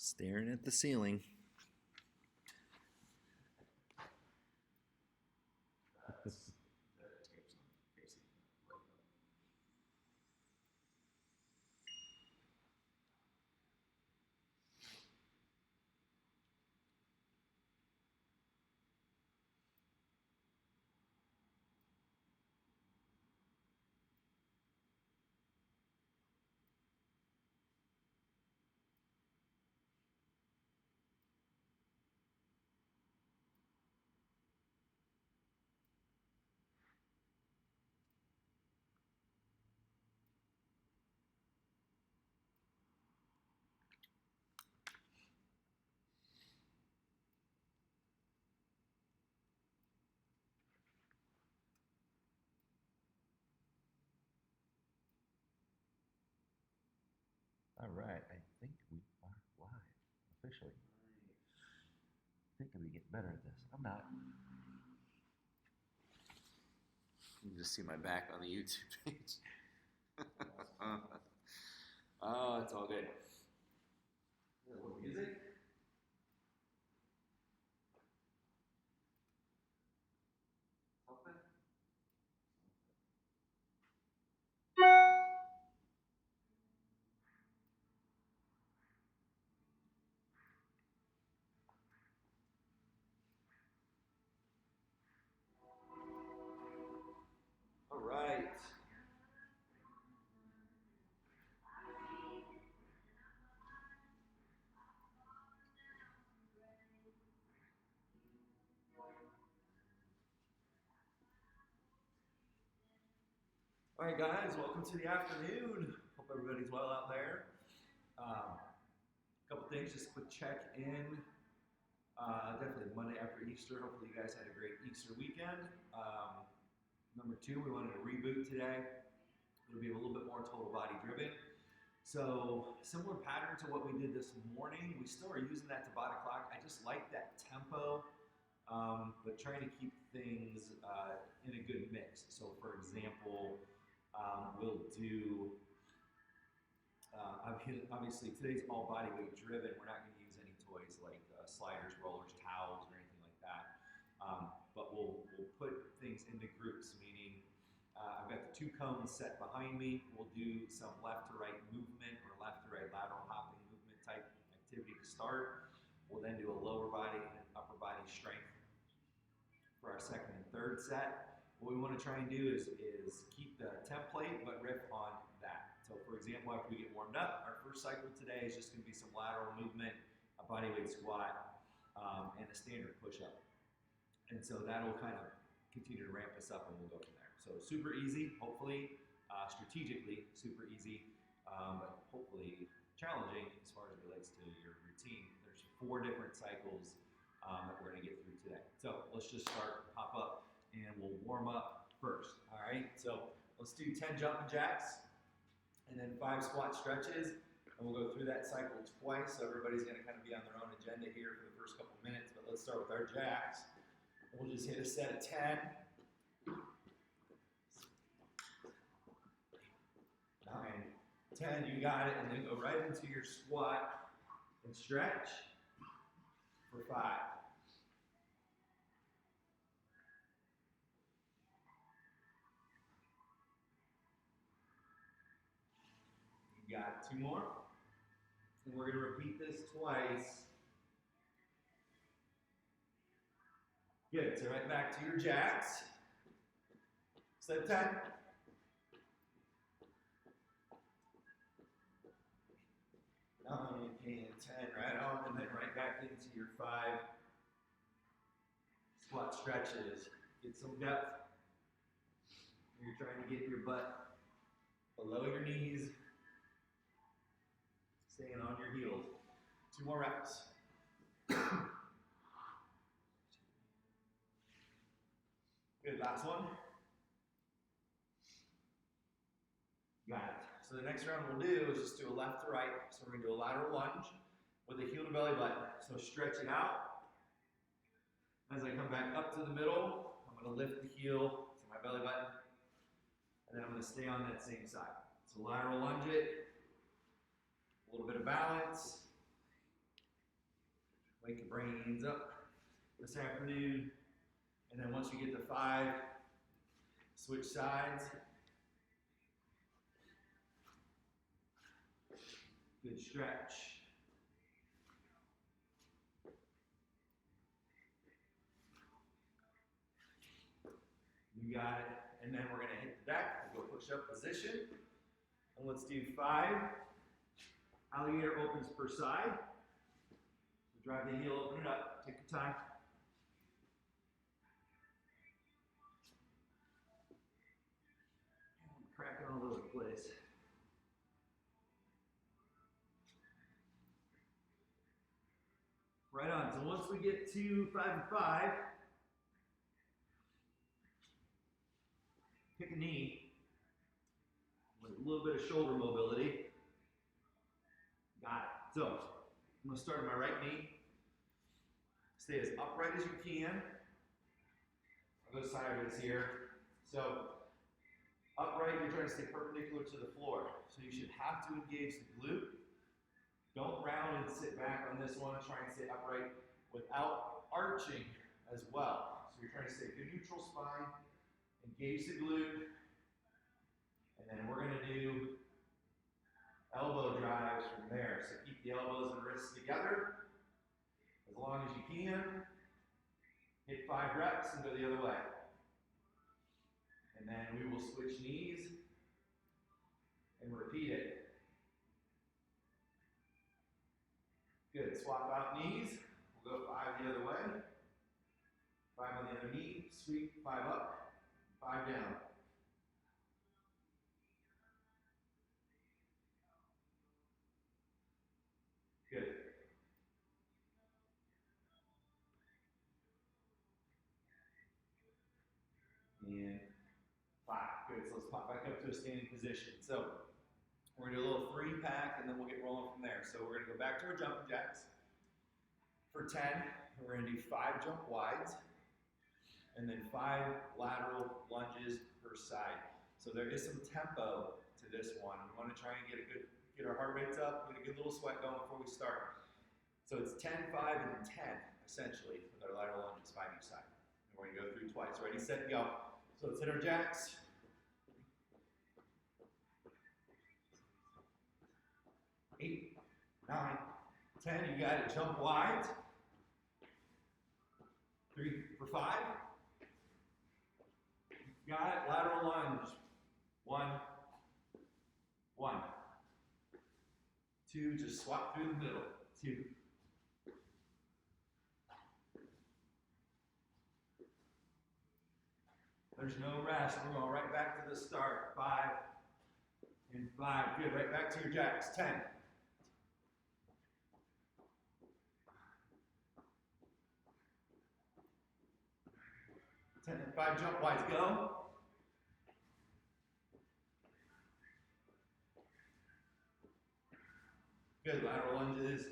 Staring at the ceiling. All right, I think we are live officially. I think I'm gonna get better at this. I'm not. You can just see my back on the YouTube page. Oh, it's all good. Music? Open? All right. All right, guys, welcome to the afternoon. Hope everybody's well out there. A couple things, just a quick check-in. Definitely Monday after Easter. Hopefully you guys had a great Easter weekend. Number two, we wanted to reboot today. It'll be a little bit more total body driven. So similar pattern to what we did this morning. We still are using that to body clock. I just like that tempo, but trying to keep things in a good mix. So for example, we'll do, obviously today's all body weight driven. We're not going to use any toys like sliders, rollers, towels, or anything like that. But we'll put things into groups, meaning I've got the two cones set behind me. We'll do some left to right movement or left to right lateral hopping movement type activity to start. We'll then do a lower body and upper body strength for our second and third set. What we want to try and do is keep the template but riff on that. So for example, after we get warmed up, our first cycle today is just going to be some lateral movement, a bodyweight squat, and a standard push-up. And so that'll kind of continue to ramp us up and we'll go from there. So super easy, hopefully, strategically super easy, but hopefully challenging as far as it relates to your routine. There's 4 different cycles that we're going to get through today. So let's just start, pop up, and we'll warm up first. All right, so let's do 10 jumping jacks and then 5 squat stretches. And we'll go through that cycle twice. So everybody's going to kind of be on their own agenda here for the first couple minutes. But let's start with our jacks. We'll just hit a set of 10. 9, 10, you got it. And then go right into your squat and stretch for 5. You got 2 more. And we're going to repeat this twice. Good, so right back to your jacks. Set 10. And 10, right on, and then right back into your 5 squat stretches. Get some depth. You're trying to get your butt below your knees, staying on your heels. 2 more reps. Good, last one. Got it. So the next round we'll do is just do a left to right. So we're gonna do a lateral lunge with a heel to belly button. So stretch it out. As I come back up to the middle, I'm gonna lift the heel to my belly button. And then I'm gonna stay on that same side. So lateral lunge it, a little bit of balance, Wake your brains up this afternoon. And then once you get to 5, switch sides. Good stretch. You got it. And then we're going to hit the deck. We'll go push-up position. And let's do 5 alligator opens per side. So drive the heel, open it up. Take your time. I'm cracking all over the place. Right on. So once we get to 5 and 5, pick a knee with a little bit of shoulder mobility. Got it. So I'm going to start on my right knee. Stay as upright as you can. I'll go sideways here. So upright, you're trying to stay perpendicular to the floor. So you should have to engage the glute. Don't round and sit back on this one. Try and stay upright without arching as well. So you're trying to stay good neutral spine. Engage the glute, and then we're going to do elbow drives from there. So keep the elbows and wrists together as long as you can. Hit 5 reps and go the other way. And then we will switch knees and repeat it. Good. Swap out knees. We'll go 5 the other way. 5 on the other knee. Sweep 5 up. 5 down. Good. And 5. Good. So let's pop back up to a standing position. So we're going to do a little 3-pack and then we'll get rolling from there. So we're going to go back to our jumping jacks. For 10, we're going to do 5 jump wides. And then 5 lateral lunges per side. So there is some tempo to this one. We want to try and get our heart rates up, get a good little sweat going before we start. So it's 10, 5, and 10, essentially, with our lateral lunges, 5 each side. And we're going to go through twice. Ready, set, go. So let's hit our jacks. 8, 9, 10. You got it. Jump wide. 3 for 5. Got it. Lateral lunge. 1, 1. 2, just swap through the middle. 2. There's no rest. We're going right back to the start. 5 and 5. Good. Right back to your jacks. 10. 10 and 5 jump wides, go. Good, lateral lunges,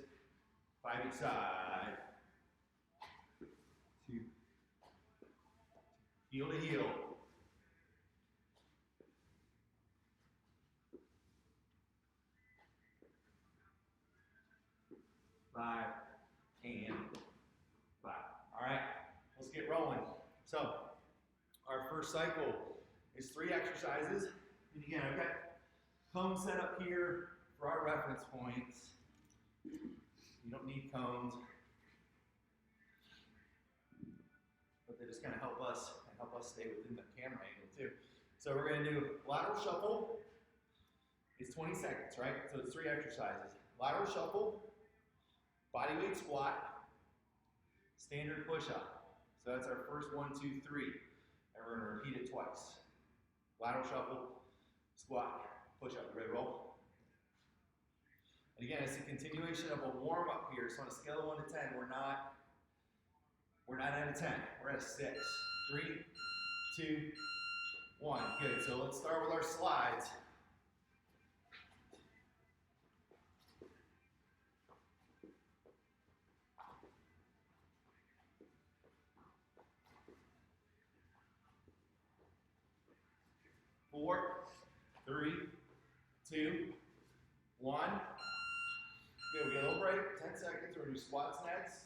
5 each side. 2. Heel to heel. 5 and 5. All right, let's get rolling. So, our first cycle is 3 exercises. And again, I've got cones set up here for our reference points. You don't need cones, but they just kind of help us stay within the camera angle too. So we're going to do lateral shuffle. It's 20 seconds, right? So it's 3 exercises. Lateral shuffle, bodyweight squat, standard push-up. So that's our first 1, 2, 3. And we're going to repeat it twice. Lateral shuffle, squat, push-up. You ready to roll? And again, it's a continuation of a warm-up here. So on a scale of 1 to 10, we're not at a 10. We're at a 6. 3, 2, 1. Good. So let's start with our slides. Four, 3, 2, 1. Good, we got a little break, 10 seconds. We're going to do squats next.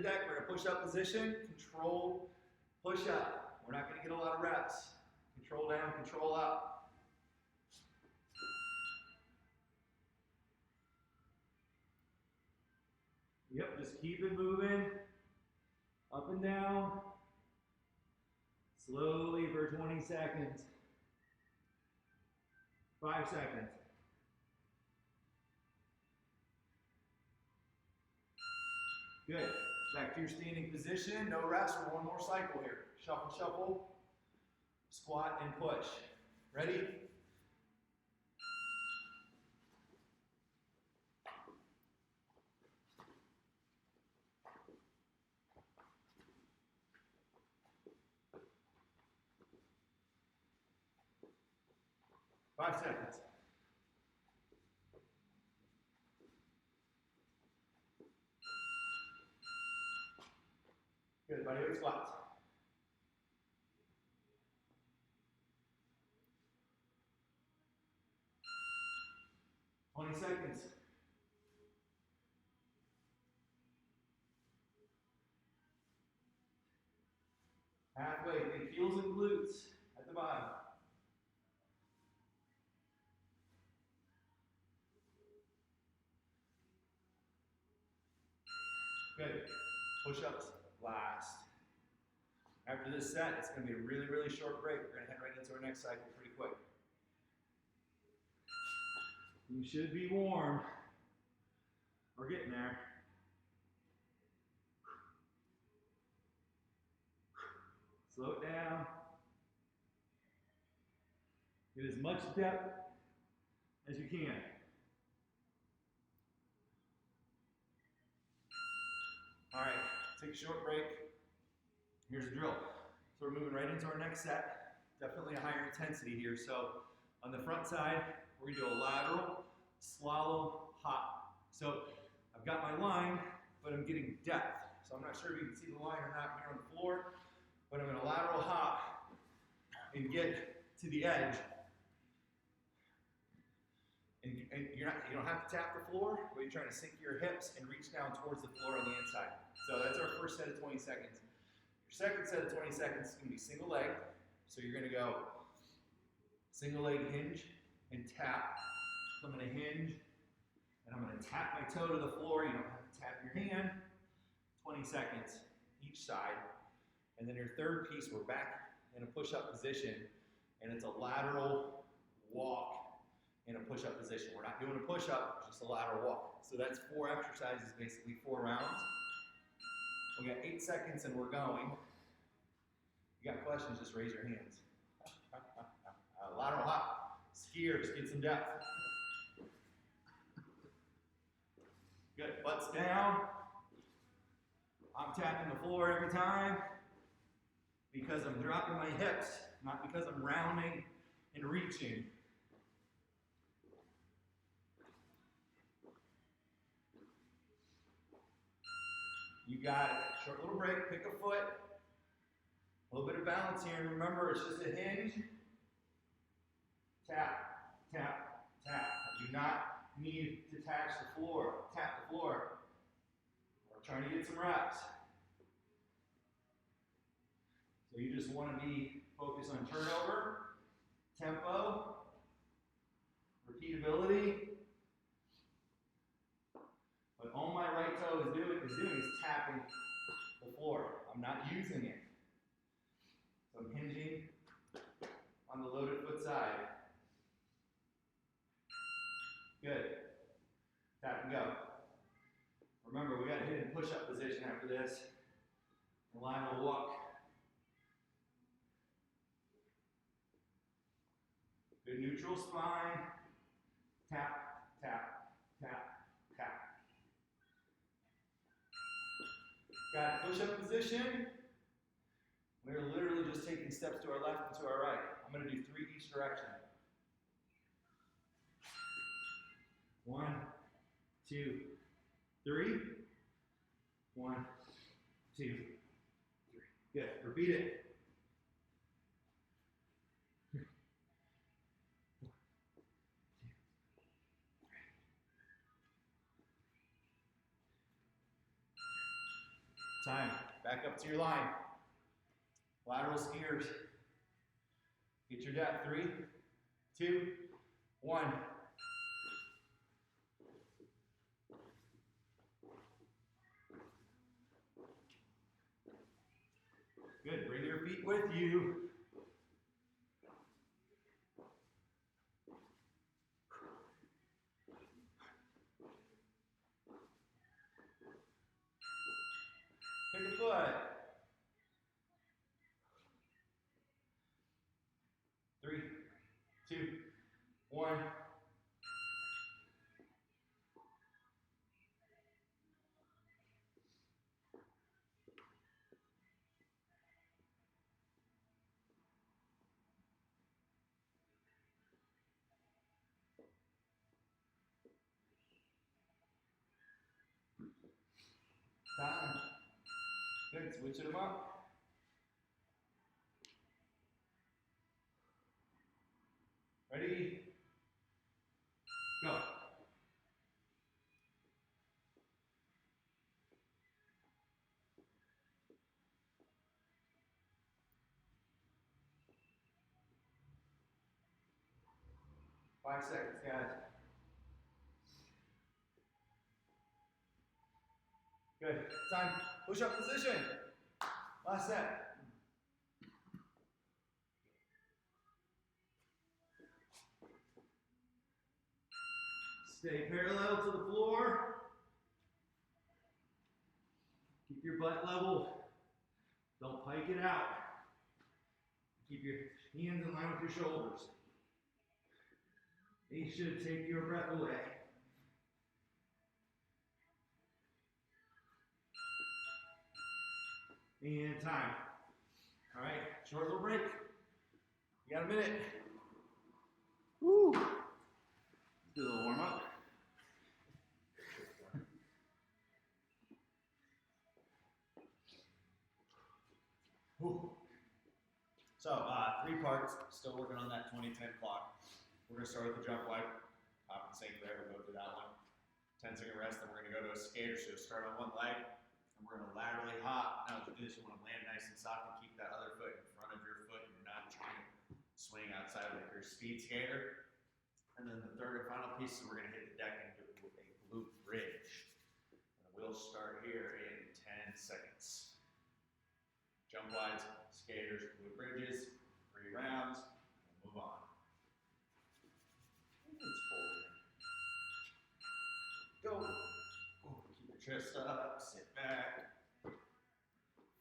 deck. We're in a push-up position. Control, push up. We're not going to get a lot of reps. Control down, control up. Yep, just keep it moving. Up and down. Slowly for 20 seconds. 5 seconds. Good. Back to your standing position. No rest for one more cycle here. Shuffle, shuffle. Squat and push. Ready? Five seconds. Good, bodyweight squats. Seconds. Halfway, think heels and glutes at the bottom. Good. Push-ups last. After this set, it's going to be a really, really short break. We're going to head right into our next cycle pretty quick. You should be warm. We're getting there. Slow it down. Get as much depth as you can. All right, take a short break. Here's the drill. So we're moving right into our next set. Definitely a higher intensity here. So on the front side, we're going to do a lateral slalom hop. So I've got my line, but I'm getting depth. So I'm not sure if you can see the line or not here on the floor, but I'm going to lateral hop and get to the edge. And you don't have to tap the floor, but you're trying to sink your hips and reach down towards the floor on the inside. So that's our first set of 20 seconds. Your second set of 20 seconds is going to be single leg. So you're going to go single leg hinge and tap. So I'm going to hinge and I'm going to tap my toe to the floor. You don't have to tap your hand. 20 seconds each side. And then your third piece, we're back in a push-up position, and it's a lateral walk in a push-up position. We're not doing a push-up, just a lateral walk. So that's 4 exercises, basically 4 rounds. We got 8 seconds and we're going. If you got questions, just raise your hands. Lateral hop. Skiers, get some depth. Good, butts down. I'm tapping the floor every time because I'm dropping my hips, not because I'm rounding and reaching. You got it. Short little break, pick a foot. A little bit of balance here, and remember, it's just a hinge. Tap, tap, tap. I do not need to touch the floor. Tap the floor. We're trying to get some reps. So you just want to be focused on turnover, tempo, repeatability. But all my right toe is doing is tapping the floor. I'm not using it. So I'm hinging on the loaded foot side. Good. Tap and go. Remember, we got to hit in push-up position after this. The line will walk. Good neutral spine. Tap, tap, tap, tap. Got it. Push-up position. We're literally just taking steps to our left and to our right. I'm going to do 3 each direction. 1, 2, 3. 1, 2, 3. Good. Repeat it. time. Back up to your line. Lateral skiers. Get your depth. 3, 2, 1. Good. Bring your feet with you. Pick a foot. 3, 2, 1. Time. Good. Switching them up. Ready? Go. Five seconds, guys. Good. Time. Push up position. Last set. Stay parallel to the floor. Keep your butt level. Don't pike it out. Keep your hands in line with your shoulders. These should take your breath away. And time. All right, short little break. You got a minute. Woo. Let's do a little warm up. So, 3 parts, still working on that 20-10 clock. We're going to start with the jump wipe, hop and sink there, we'll go through that one. 10-second rest, then we're going to go to a skater. So start on one leg, and we're going to laterally hop. Now as you do this, you want to land nice and soft and keep that other foot in front of your foot. You're not trying to swing outside like your speed skater. And then the third and final piece is we're going to hit the deck and do a glute bridge. And we'll start here in 10 seconds. Jump wides, skaters, glute bridges, 3 rounds, and move on. Go. Ooh, keep your chest up, sit back,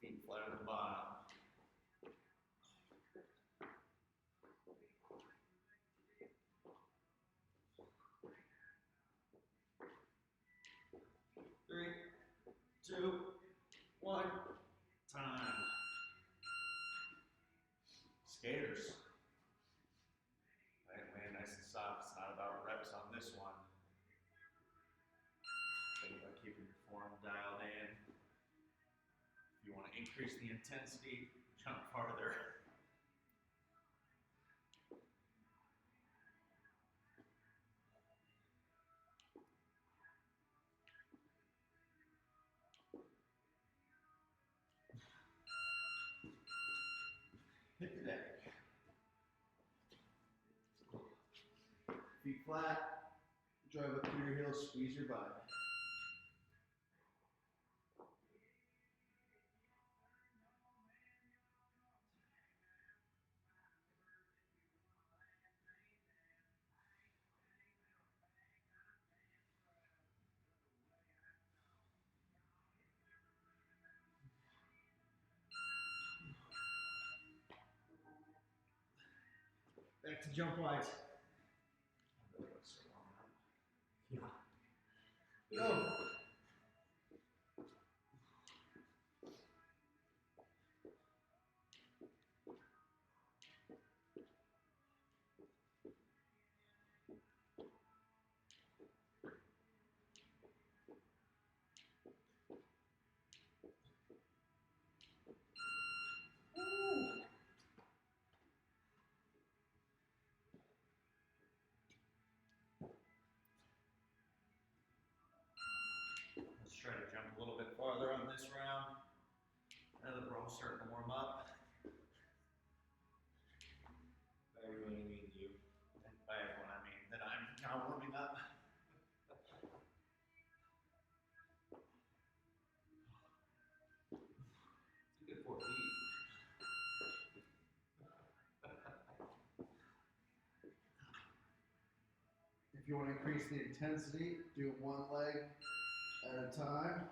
feet flat at the bottom. Three, 2, 1, time. Skaters. Right, land nice and soft. It's not about reps on this one. Think about keeping your form dialed in. If you want to increase the intensity, jump farther. Hit the deck. Feet flat, drive up through your heels, squeeze your butt. Back to jump wides. Yeah. Go. Let's try to jump a little bit farther on this round. Now that we're all starting to warm up. By everyone, I mean you. And by everyone, I mean that I'm now warming up. It's a good 4 feet. If you want to increase the intensity, do one leg at a time.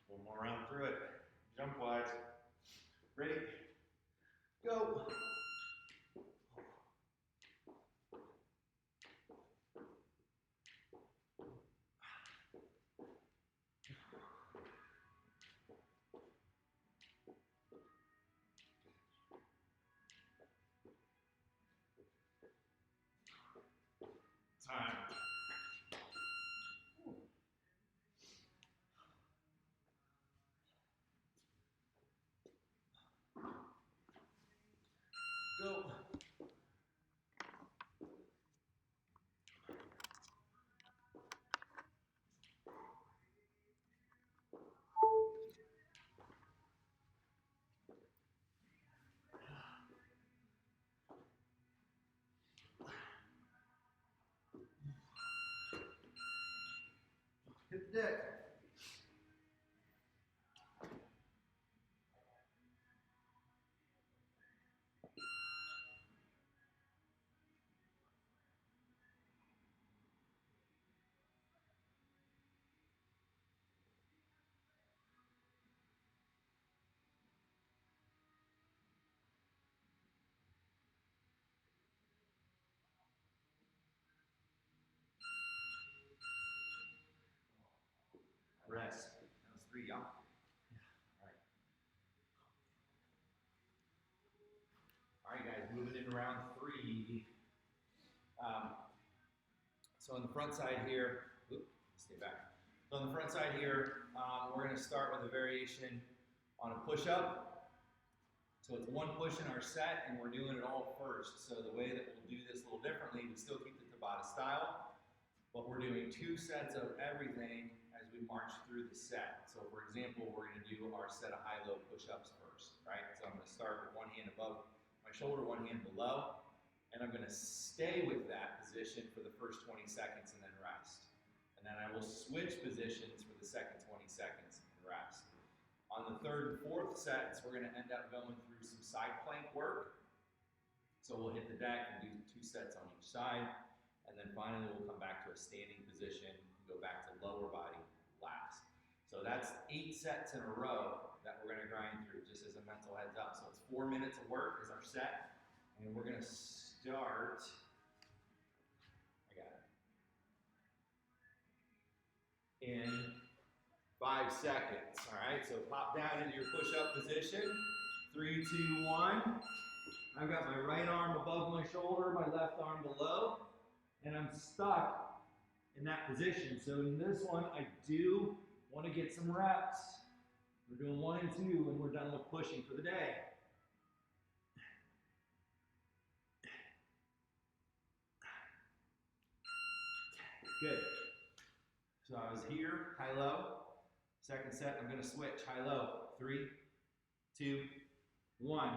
One more round through it. Jump wise. Ready? Go. Time. Go. Hit the deck. Rest. That was 3, y'all. All right, guys, moving into round 3. So on the front side here, stay back. So on the front side here, we're going to start with a variation on a push-up. So it's 1 push in our set, and we're doing it all first. So the way that we'll do this a little differently, we still keep the Tabata style, but we're doing 2 sets of everything as we march through the set. So for example, we're going to do our set of high-low push-ups first, right? So I'm going to start with 1 hand above my shoulder, 1 hand below, and I'm going to stay with that position for the first 20 seconds and then rest. And then I will switch positions for the second 20 seconds and rest. On the 3rd and 4th sets, we're going to end up going through some side plank work. So we'll hit the deck and do 2 sets on each side. And then finally, we'll come back to a standing position and go back to lower body last. So that's 8 sets in a row that we're going to grind through, just as a mental heads up. So it's 4 minutes of work is our set. And we're going to start, I got it, in 5 seconds. All right, so pop down into your push-up position. 3, 2, 1. I've got my right arm above my shoulder, my left arm below, and I'm stuck in that position. So in this one, I do want to get some reps. We're doing 1 and 2, and we're done with pushing for the day. Good. So I was here, high-low. Second set, I'm going to switch, high-low. 3, 2, 1,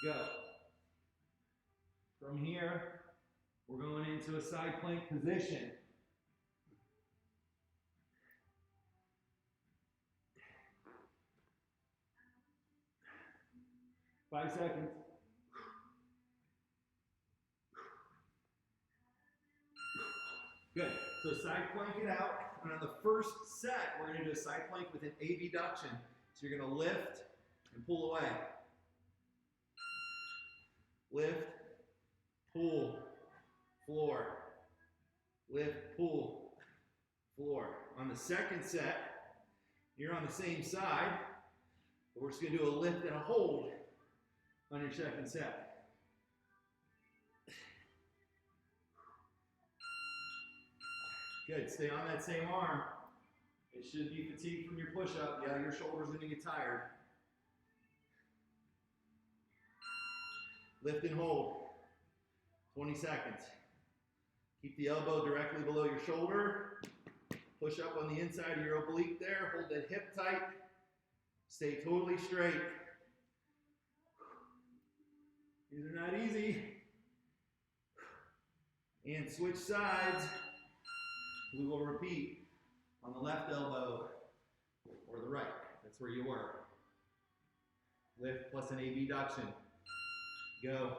go. From here, we're going into a side plank position. Five seconds. Good. So side plank it out. And on the first set, we're going to do a side plank with an abduction. So you're going to lift and pull away. Lift, pull, floor. Lift, pull, floor. On the second set, you're on the same side, but we're just going to do a lift and a hold on your second set. Good, stay on that same arm. It should be fatigue from your push-up. Yeah, your shoulder's gonna get tired. Lift and hold. 20 seconds. Keep the elbow directly below your shoulder. Push up on the inside of your oblique there. Hold that hip tight. Stay totally straight. These are not easy. And switch sides. We will repeat on the left elbow or the right. That's where you were. Lift plus an abduction. Go.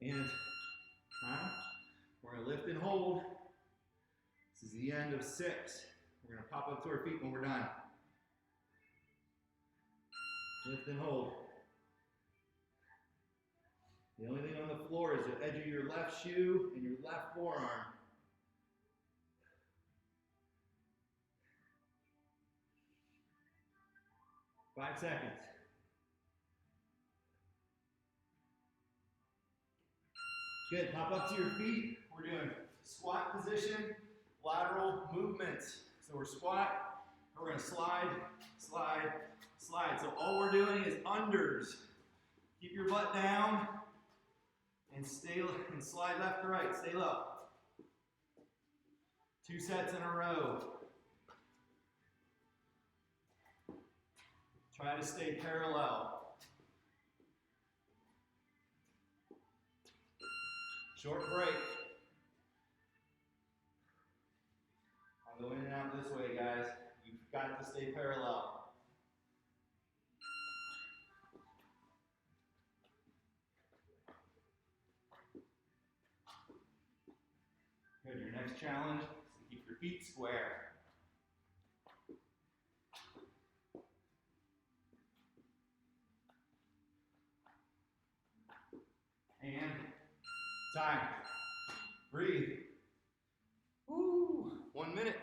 And we're going to lift and hold. This is the end of 6. We're going to pop up to our feet when we're done. Lift and hold. The only thing on the floor is the edge of your left shoe and your left forearm. Five seconds. Good, hop up to your feet. We're doing squat position, lateral movements. So we're squat, we're gonna slide, slide, slide. So all we're doing is unders. Keep your butt down and slide left to right, stay low. 2 sets in a row. Try to stay parallel. Short break. I'll go in and out this way, guys. You've got to stay parallel. Good. Your next challenge is to keep your feet square. And time. Breathe. Woo. 1 minute.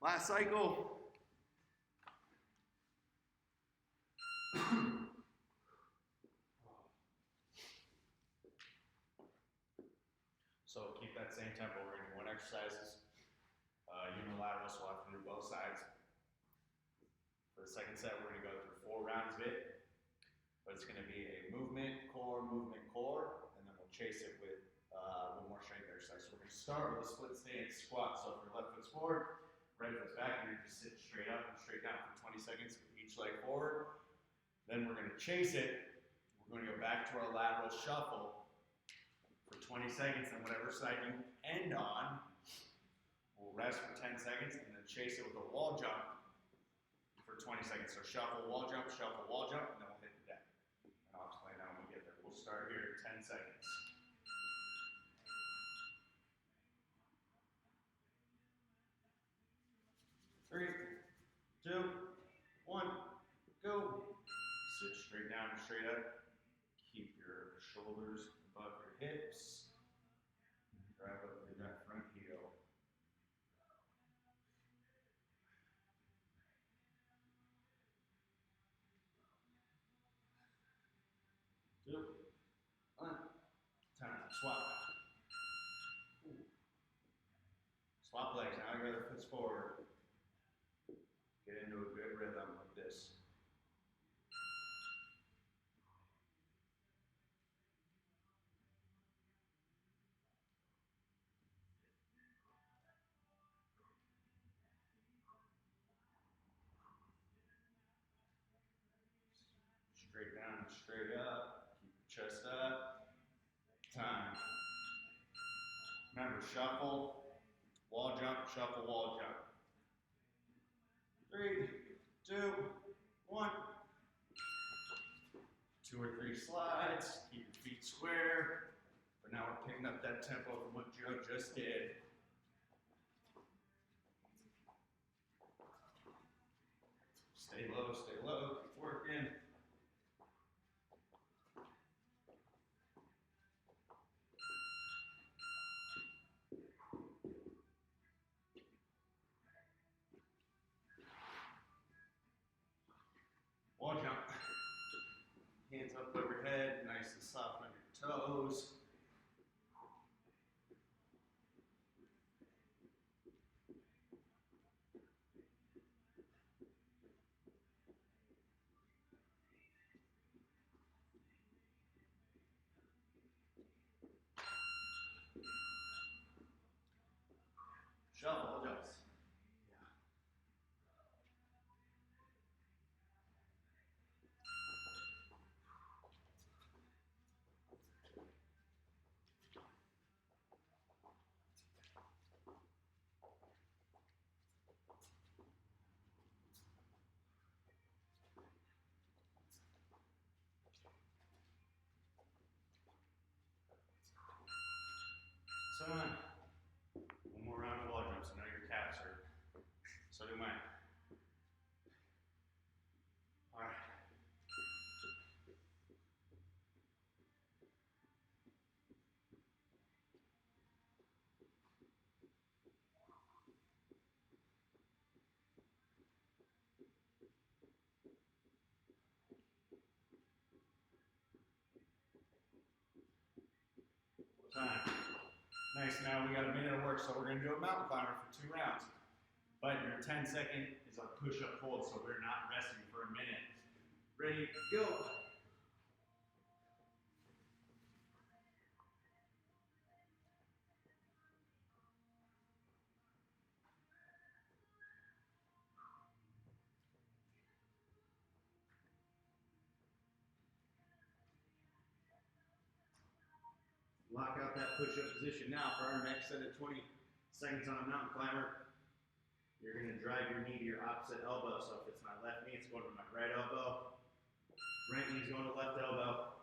Last cycle. So keep that same tempo. We're gonna do 1 exercises. Unilateral, so we'll have to do both sides. For the second set, we're gonna go through 4 rounds of it. But it's gonna be a movement, core, and then we'll chase it with 1 more strength exercise. So we're gonna start with a split stance squat. So if your left foot's forward, right foot's back, and you're just sitting straight up and straight down for 20 seconds with each leg forward. Then we're gonna chase it. We're gonna go back to our lateral shuffle for 20 seconds, and whatever side you end on, we'll rest for 10 seconds, and then chase it with a wall jump for 20 seconds. So shuffle, wall jump, and then we'll hit the deck. And I'll explain that when we get there. We'll start here at 10 seconds. Three, 2, 1, go. Sit straight down and straight up. Keep your shoulders above your hips. Drive up through that front heel. Two, 1, time. Swap. Swap legs. Now your other foot's forward. Get into a good rhythm like this. Straight down and straight up. Keep your chest up. Time. Remember, shuffle, wall jump, shuffle, wall jump. 3, 2, 1. 2 or 3 slides. Keep your feet square. But now we're picking up that tempo from what Joe just did. Stay low, keep working. toes. Shuffle jumps. So, one more round of wall jumps. I know your calves hurt. So do mine. All right. Time. Nice, now we got a minute of work, so we're gonna do a mountain climber for 2 rounds. But your 10-second is a push-up hold, so we're not resting for a minute. Ready, go. Lock out that push-up position now for our next set of 20 seconds on a mountain climber. You're gonna drive your knee to your opposite elbow. So if it's my left knee, it's going to my right elbow. Right knee's going to left elbow.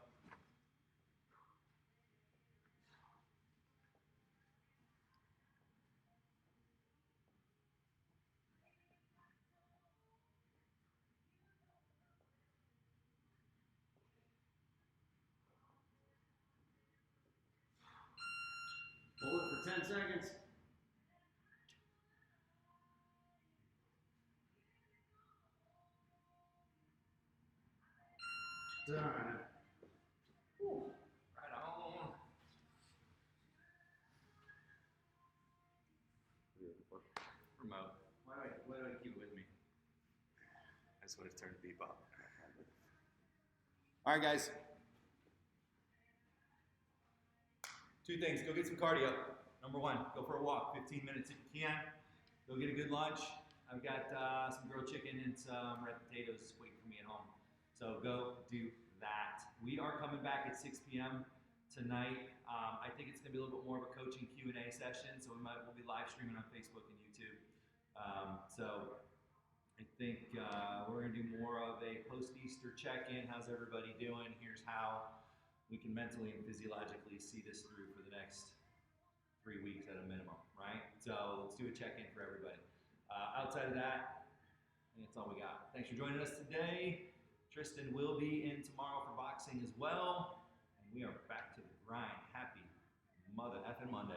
Hold it for 10 seconds. Done. Whew. Right on. Remote. Why do I keep it with me? I just want to turn the beep up. All right, guys. 2 things. Go get some cardio. Number 1, go for a walk, 15 minutes if you can. Go get a good lunch. I've got some grilled chicken and some red potatoes waiting for me at home. So go do that. We are coming back at 6 p.m. tonight. I think it's going to be a little bit more of a coaching Q&A session, so we'll be live streaming on Facebook and YouTube. So I think we're going to do more of a post-Easter check-in. How's everybody doing? Here's how we can mentally and physiologically see this through for the next 3 weeks at a minimum, right? So let's do a check-in for everybody. Outside of that, I think that's all we got. Thanks for joining us today. Tristan will be in tomorrow for boxing as well. And we are back to the grind. Happy Mother effing Monday.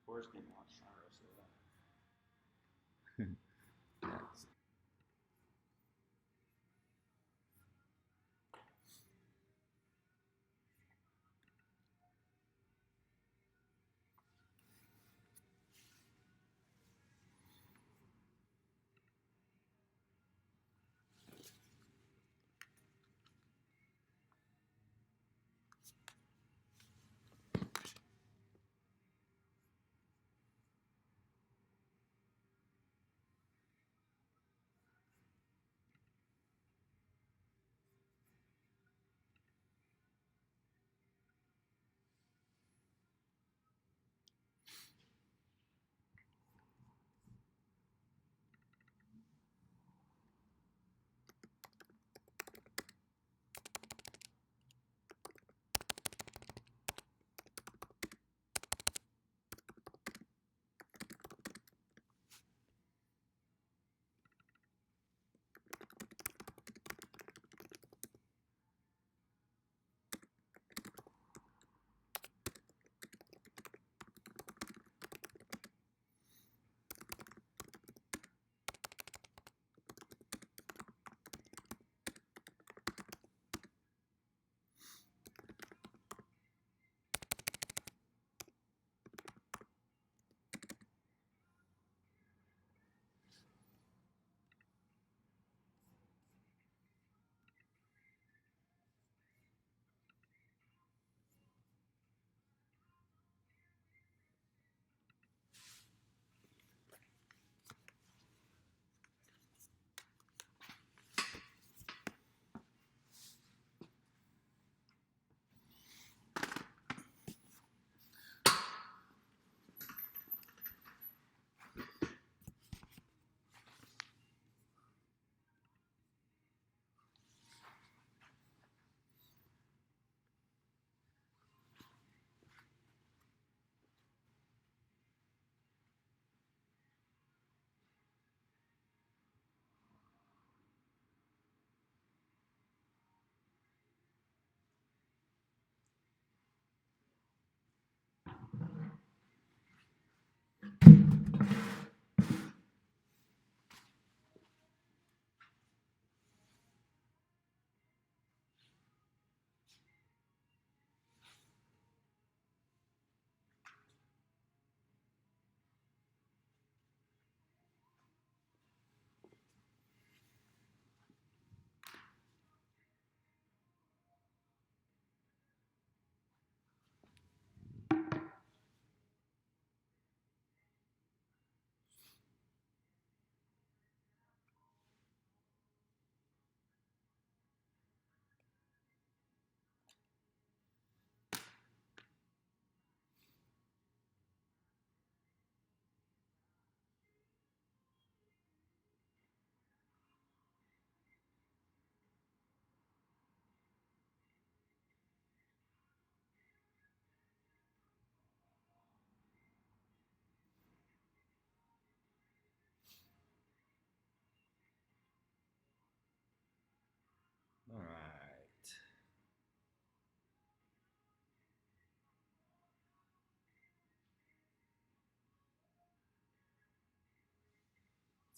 Horse didn't want sorrow, so Yes.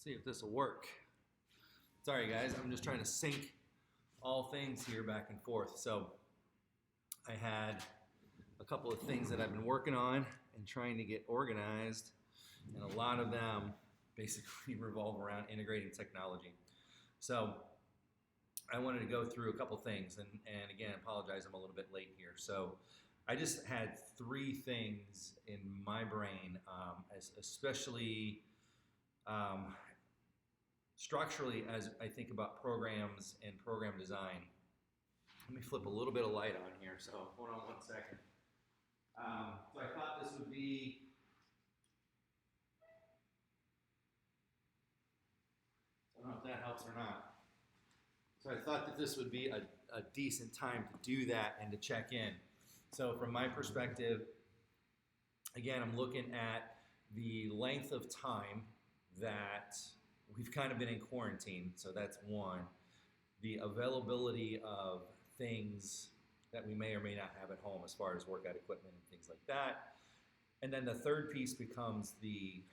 See if this will work. Sorry guys, I'm just trying to sync all things here back and forth. So I had a couple of things that I've been working on and trying to get organized, and a lot of them basically revolve around integrating technology. So I wanted to go through a couple things, and again, apologize, I'm a little bit late here. So I just had 3 things in my brain, especially structurally, as I think about programs and program design. Let me flip a little bit of light on here, so hold on one second. So I thought this would be I don't know if that helps or not. So I thought that this would be a decent time to do that and to check in. So from my perspective, again, I'm looking at the length of time that we've kind of been in quarantine, so that's one. The availability of things that we may or may not have at home as far as workout equipment and things like that. And then the third piece becomes the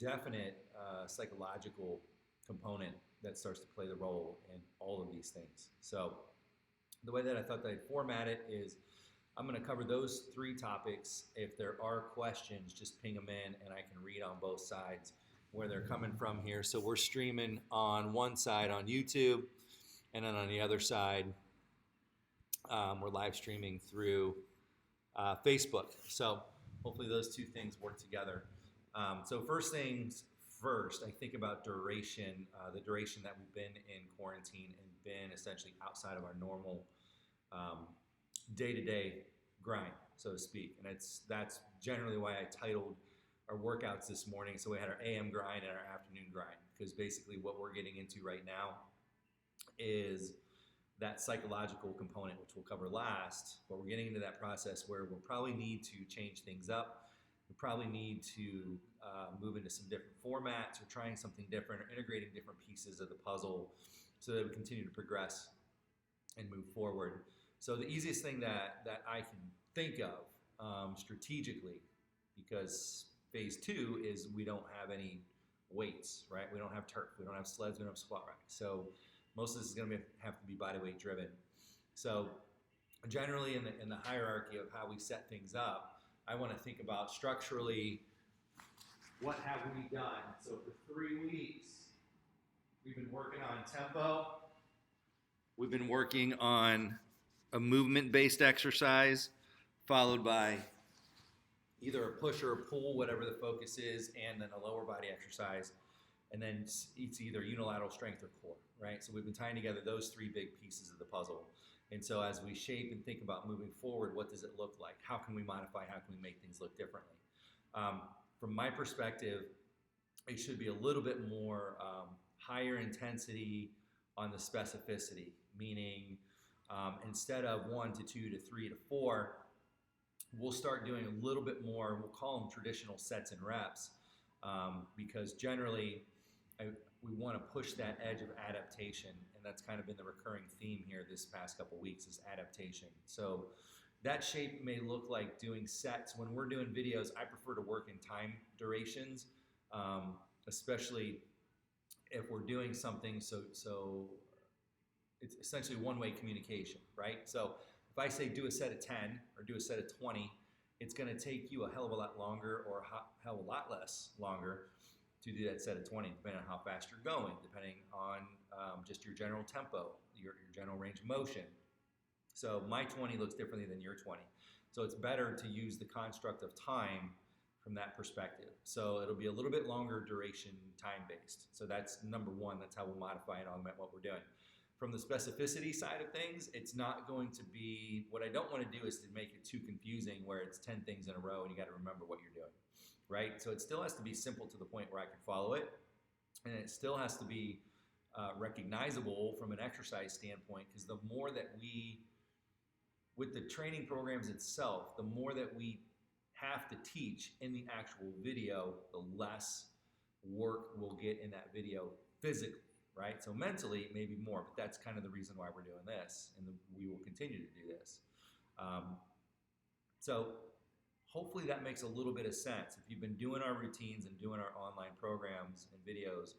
definite psychological component that starts to play the role in all of these things. So the way that I thought that I'd format it is I'm going to cover those 3 topics. If there are questions, just ping them in and I can read on both sides where they're coming from here. So we're streaming on one side on YouTube, and then on the other side, we're live streaming through Facebook. So hopefully those 2 things work together. So first things first, I think about duration, the duration that we've been in quarantine and been essentially outside of our normal day-to-day grind, so to speak. And that's generally why I titled our workouts this morning. So we had our AM grind and our afternoon grind, because basically what we're getting into right now is that psychological component, which we'll cover last, but we're getting into that process where we'll probably need to change things up. We probably need to move into some different formats, or trying something different, or integrating different pieces of the puzzle so that we continue to progress and move forward. So the easiest thing that I can think of strategically, because phase 2 is we don't have any weights, right? We don't have turf, we don't have sleds, we don't have squat racks. So most of this is going to have to be body weight driven. So generally in the hierarchy of how we set things up, I want to think about structurally, what have we done? So for 3 weeks, we've been working on tempo. We've been working on a movement-based exercise, followed by either a push or a pull, whatever the focus is, and then a lower body exercise. And then it's either unilateral strength or core, right? So we've been tying together those 3 big pieces of the puzzle. And so as we shape and think about moving forward, what does it look like? How can we modify? How can we make things look differently? From my perspective, it should be a little bit more higher intensity on the specificity, meaning instead of 1 to 2 to 3 to 4, we'll start doing a little bit more, we'll call them traditional sets and reps, because generally we want to push that edge of adaptation, and that's kind of been the recurring theme here this past couple weeks, is adaptation. So that shape may look like doing sets. When we're doing videos, I prefer to work in time durations, especially if we're doing something so it's essentially one-way communication, right? So if I say do a set of 10 or do a set of 20, it's going to take you a hell of a lot longer, or a hell of a lot less longer, to do that set of 20, depending on how fast you're going, depending on just your general tempo, your general range of motion. So my 20 looks differently than your 20. So it's better to use the construct of time from that perspective. So it'll be a little bit longer duration, time-based. So that's number 1. That's how we'll modify and augment what we're doing. From the specificity side of things, it's not going to be, what I don't want to do is to make it too confusing where it's 10 things in a row and you got to remember what you're doing, right? So it still has to be simple to the point where I can follow it, and it still has to be recognizable from an exercise standpoint, because the more that we, with the training programs itself, the more that we have to teach in the actual video, the less work we'll get in that video physically, right? So mentally, maybe more, but that's kind of the reason why we're doing this, and we will continue to do this. So hopefully that makes a little bit of sense. If you've been doing our routines and doing our online programs and videos,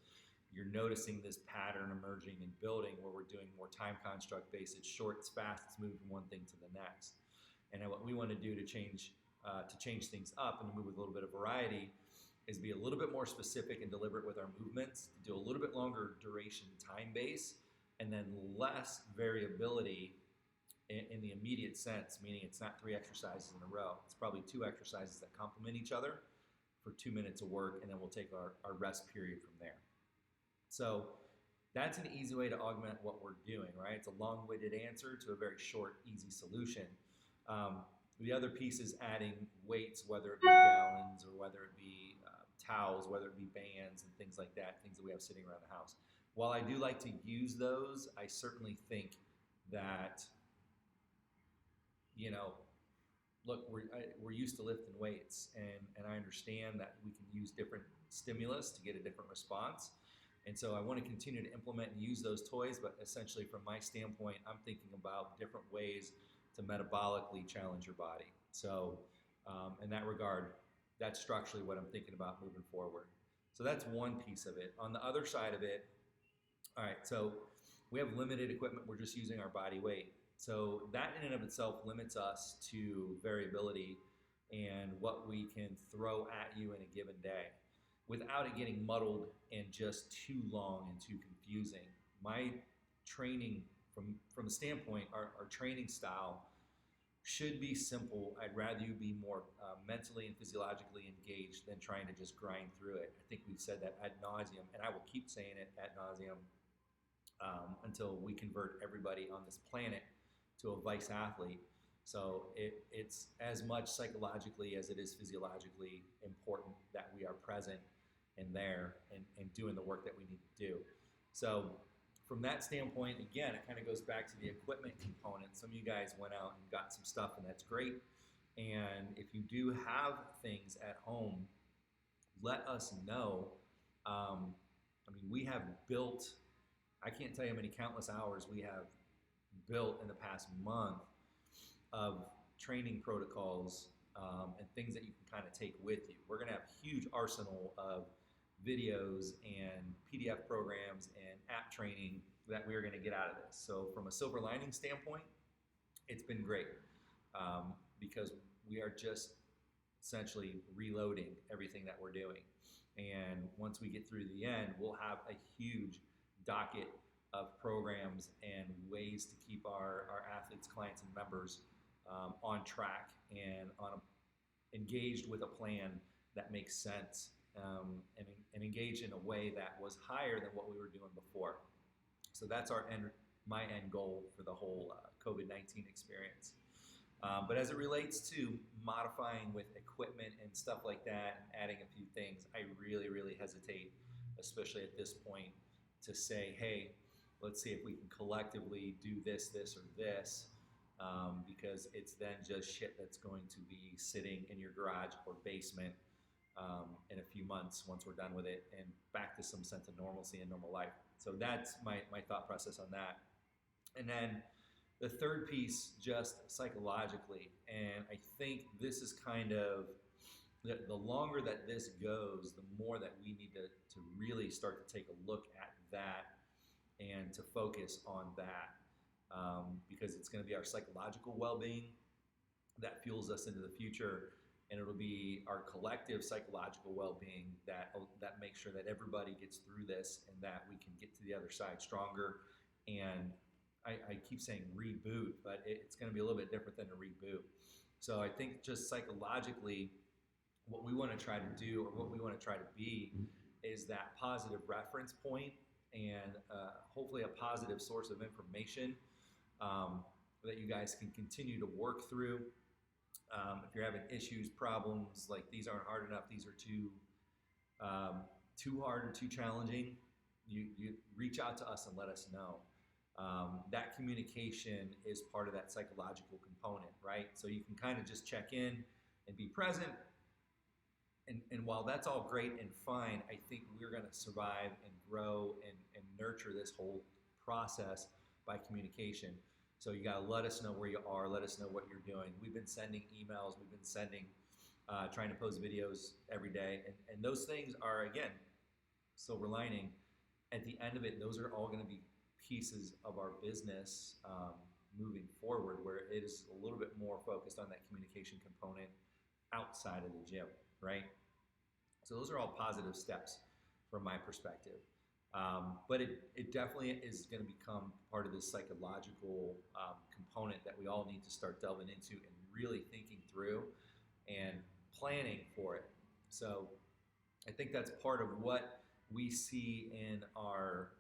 you're noticing this pattern emerging and building where we're doing more time construct based. It's short, it's fast, it's moving from one thing to the next. And then what we want to do to change things up and to move with a little bit of variety is be a little bit more specific and deliberate with our movements, to do a little bit longer duration time base, and then less variability in the immediate sense, meaning it's not 3 exercises in a row. It's probably 2 exercises that complement each other for 2 minutes of work, and then we'll take our rest period from there. So that's an easy way to augment what we're doing, right? It's a long-winded answer to a very short, easy solution. The other piece is adding weights, whether it be gallons or whether it be towels, whether it be bands and things like that, things that we have sitting around the house. While I do like to use those, I certainly think that, you know, look, we're used to lifting weights, and I understand that we can use different stimulus to get a different response. And so I want to continue to implement and use those toys, but essentially from my standpoint, I'm thinking about different ways to metabolically challenge your body. So in that regard, that's structurally what I'm thinking about moving forward. So that's one piece of it. On the other side of it, all right, so we have limited equipment. We're just using our body weight. So that in and of itself limits us to variability and what we can throw at you in a given day without it getting muddled and just too long and too confusing. My training, from the standpoint, our training style should be simple. I'd rather you be more mentally and physiologically engaged than trying to just grind through it. I think we've said that ad nauseum, and I will keep saying it ad nauseum until we convert everybody on this planet to a vice athlete. So it's as much psychologically as it is physiologically important that we are present and there and doing the work that we need to do. So from that standpoint, again, it kind of goes back to the equipment component. Some of you guys went out and got some stuff, and that's great. And if you do have things at home, let us know. I mean, we have built, I can't tell you how many countless hours we have built in the past month of training protocols and things that you can kind of take with you. We're going to have a huge arsenal of videos and PDF programs and app training that we're going to get out of this. So from a silver lining standpoint, it's been great because we are just essentially reloading everything that we're doing. And once we get through the end, we'll have a huge docket of programs and ways to keep our athletes, clients, and members on track and engaged with a plan that makes sense and engaged in a way that was higher than what we were doing before. So that's my end goal for the whole COVID-19 experience. But as it relates to modifying with equipment and stuff like that and adding a few things, I really, really hesitate, especially at this point, to say, hey, let's see if we can collectively do this, or this, because it's then just shit that's going to be sitting in your garage or basement in a few months once we're done with it and back to some sense of normalcy and normal life. So that's my thought process on that. And then the third piece, just psychologically, and I think this is kind of, the longer that this goes, the more that we need to really start to take a look at that and to focus on that because it's going to be our psychological well-being that fuels us into the future, and it'll be our collective psychological well-being that makes sure that everybody gets through this and that we can get to the other side stronger. And I keep saying reboot, but it's going to be a little bit different than a reboot. So I think just psychologically, what we want to try to do, or what we want to try to be, is that positive reference point and hopefully a positive source of information that you guys can continue to work through. If you're having issues, problems, like these aren't hard enough, these are too hard or too challenging, you reach out to us and let us know. That communication is part of that psychological component, right? So you can kind of just check in and be present. And while that's all great and fine, I think we're going to survive and grow and nurture this whole process by communication. So you got to let us know where you are, let us know what you're doing. We've been sending emails, we've been sending trying to post videos every day. And those things are, again, silver lining. At the end of it, those are all going to be pieces of our business moving forward, where it is a little bit more focused on that communication component outside of the gym, right? So those are all positive steps from my perspective. But it definitely is going to become part of this psychological component that we all need to start delving into and really thinking through and planning for it. So I think that's part of what we see in our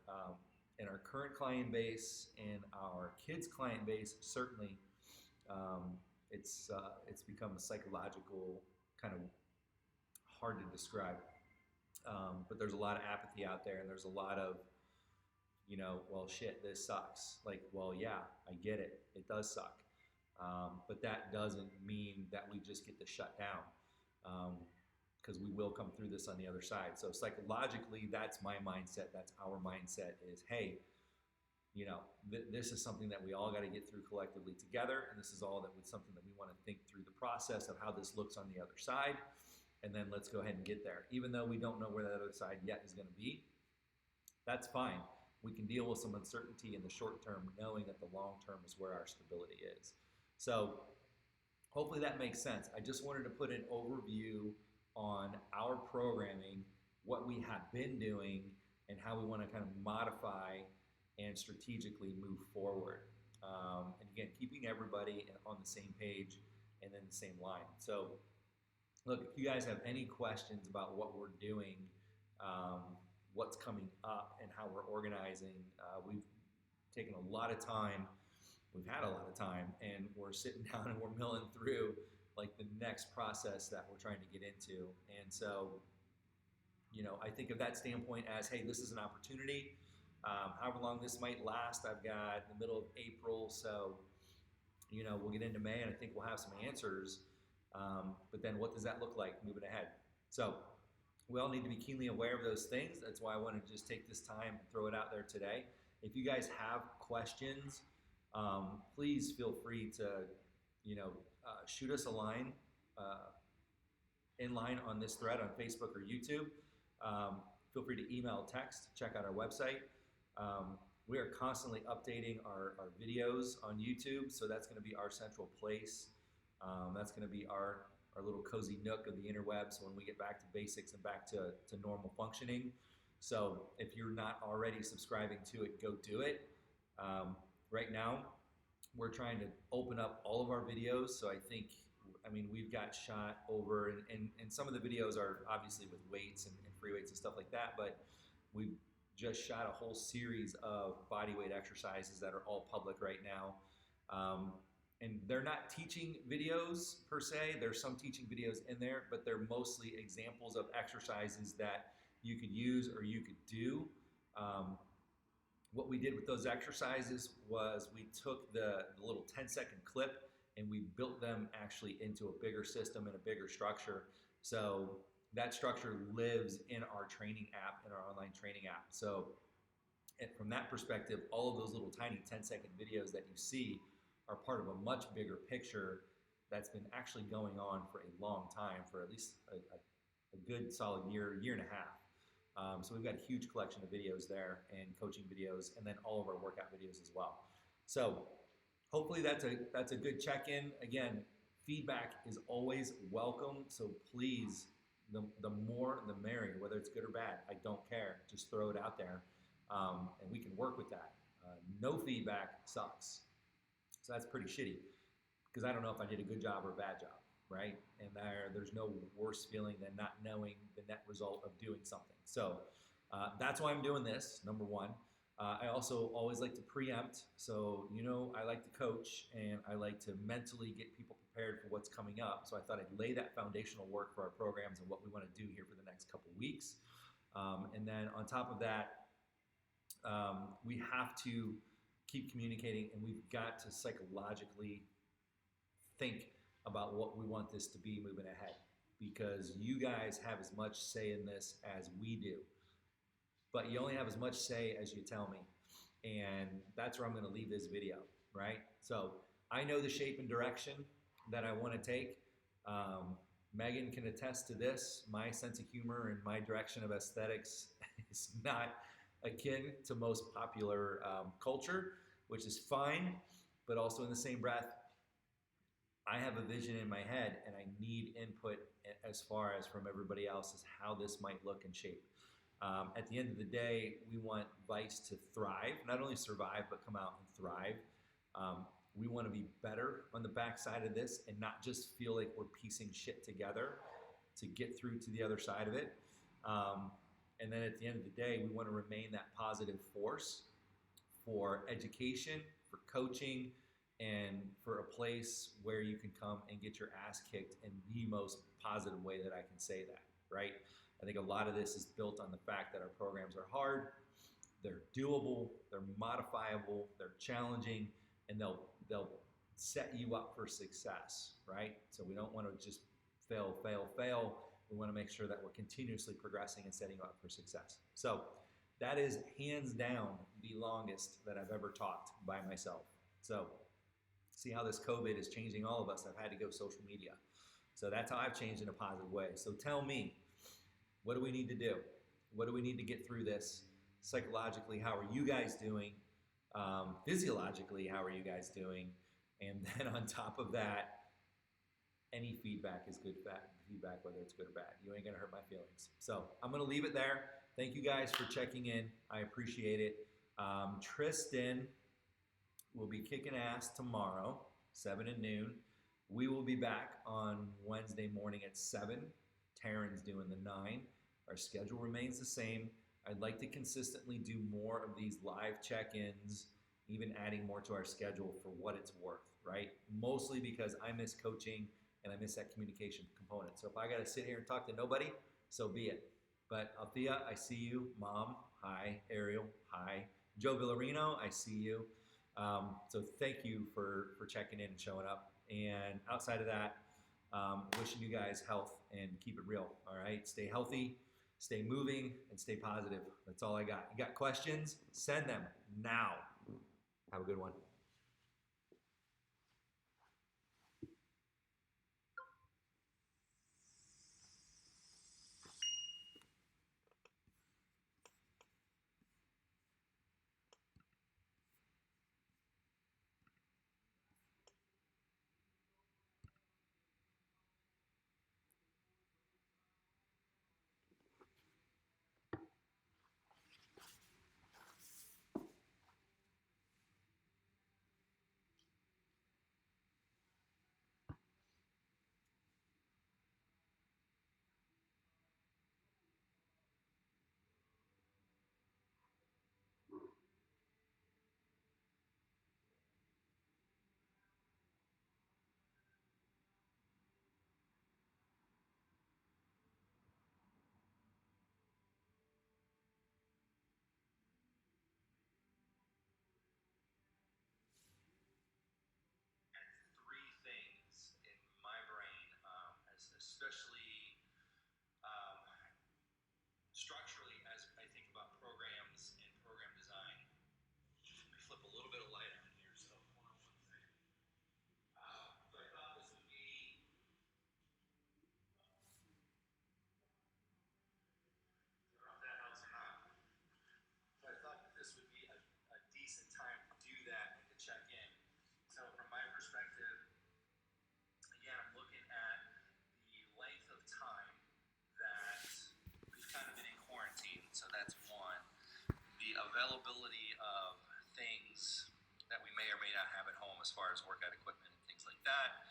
current client base and our kids' client base. Certainly, it's become a psychological kind of hard to describe. But there's a lot of apathy out there, and there's a lot of, well, shit, this sucks. Like, well, yeah, I get it. It does suck. But that doesn't mean that we just get to shut down, because we will come through this on the other side. So psychologically, that's my mindset. That's our mindset is, hey, this is something that we all got to get through collectively together. And this is all something that we want to think through the process of how this looks on the other side. And then let's go ahead and get there. Even though we don't know where that other side yet is going to be, that's fine. We can deal with some uncertainty in the short term, knowing that the long term is where our stability is. So hopefully that makes sense. I just wanted to put an overview on our programming, what we have been doing, and how we want to kind of modify and strategically move forward. And again, keeping everybody on the same page and in the same line. So look, if you guys have any questions about what we're doing, what's coming up, and how we're organizing, we've taken a lot of time. We've had a lot of time, and we're sitting down and we're milling through like the next process that we're trying to get into. And so, I think of that standpoint as, hey, this is an opportunity. However long this might last, I've got the middle of April, so we'll get into May, and I think we'll have some answers. But then what does that look like moving ahead? So we all need to be keenly aware of those things. That's why I wanted to just take this time and throw it out there today. If you guys have questions, please feel free to, shoot us a line, in line on this thread on Facebook or YouTube. Feel free to email, text, check out our website. We are constantly updating our videos on YouTube, so that's going to be our central place. That's going to be our little cozy nook of the interwebs when we get back to basics and back to normal functioning. So if you're not already subscribing to it, go do it. Right now, we're trying to open up all of our videos. So we've got shot over, and some of the videos are obviously with weights and free weights and stuff like that, but we've just shot a whole series of bodyweight exercises that are all public right now. And they're not teaching videos per se. There's some teaching videos in there, but they're mostly examples of exercises that you could use or you could do. What we did with those exercises was we took the little 10-second clip and we built them actually into a bigger system and a bigger structure. So that structure lives in our training app, in our online training app. So from that perspective, all of those little tiny 10-second videos that you see are part of a much bigger picture that's been actually going on for a long time, for at least a good solid year and a half. So we've got a huge collection of videos there, and coaching videos, and then all of our workout videos as well. So hopefully that's a good check-in. Again, feedback is always welcome, so please, the more the merrier, whether it's good or bad. I don't care. Just throw it out there, and we can work with that. No feedback sucks. So that's pretty shitty, because I don't know if I did a good job or a bad job, right? And there's no worse feeling than not knowing the net result of doing something. So that's why I'm doing this, number one. I also always like to preempt. So, I like to coach, and I like to mentally get people prepared for what's coming up. So I thought I'd lay that foundational work for our programs and what we want to do here for the next couple weeks. And then on top of that, we have to keep communicating, and we've got to psychologically think about what we want this to be moving ahead, because you guys have as much say in this as we do, but you only have as much say as you tell me. And that's where I'm going to leave this video, right? So I know the shape and direction that I want to take. Megan can attest to this. My sense of humor and my direction of aesthetics is not akin to most popular culture, which is fine, but also in the same breath, I have a vision in my head and I need input as far as from everybody else as how this might look and shape. At the end of the day, we want Vice to thrive, not only survive, but come out and thrive. We want to be better on the backside of this and not just feel like we're piecing shit together to get through to the other side of it. And then at the end of the day, we want to remain that positive force for education, for coaching, and for a place where you can come and get your ass kicked in the most positive way that I can say that, right? I think a lot of this is built on the fact that our programs are hard, they're doable, they're modifiable, they're challenging, and they'll set you up for success, right? So we don't want to just fail. We want to make sure that we're continuously progressing and setting you up for success. So that is hands down the longest that I've ever talked by myself. So see how this COVID is changing all of us. I've had to go social media. So that's how I've changed in a positive way. So tell me, what do we need to do? What do we need to get through this? Psychologically, how are you guys doing? Physiologically, how are you guys doing? And then on top of that, any feedback is good feedback, whether it's good or bad. You ain't gonna hurt my feelings. So I'm gonna leave it there. Thank you guys for checking in. I appreciate it. Tristan will be kicking ass tomorrow, 7 and noon. We will be back on Wednesday morning at 7. Taryn's doing the 9. Our schedule remains the same. I'd like to consistently do more of these live check-ins, even adding more to our schedule for what it's worth, right? Mostly because I miss coaching and I miss that communication component. So if I gotta sit here and talk to nobody, so be it. But Althea, I see you. Mom, hi. Ariel, hi. Joe Villarino, I see you. So thank you for checking in and showing up. And outside of that, wishing you guys health and keep it real, all right? Stay healthy, stay moving, and stay positive. That's all I got. You got questions? Send them now. Have a good one. Three things in my brain, especially structurally, as I think about programs and program design. Let me flip a little bit of light on here. So hold on 1 second. So I thought this would be. I don't know if that helps or not. So I thought that this would be a decent time to do that and to check in. So from my perspective, again, I'm looking at the length of time that we've kind of been in quarantine. So that's one. The availability of things that we may or may not have at home as far as workout equipment and things like that.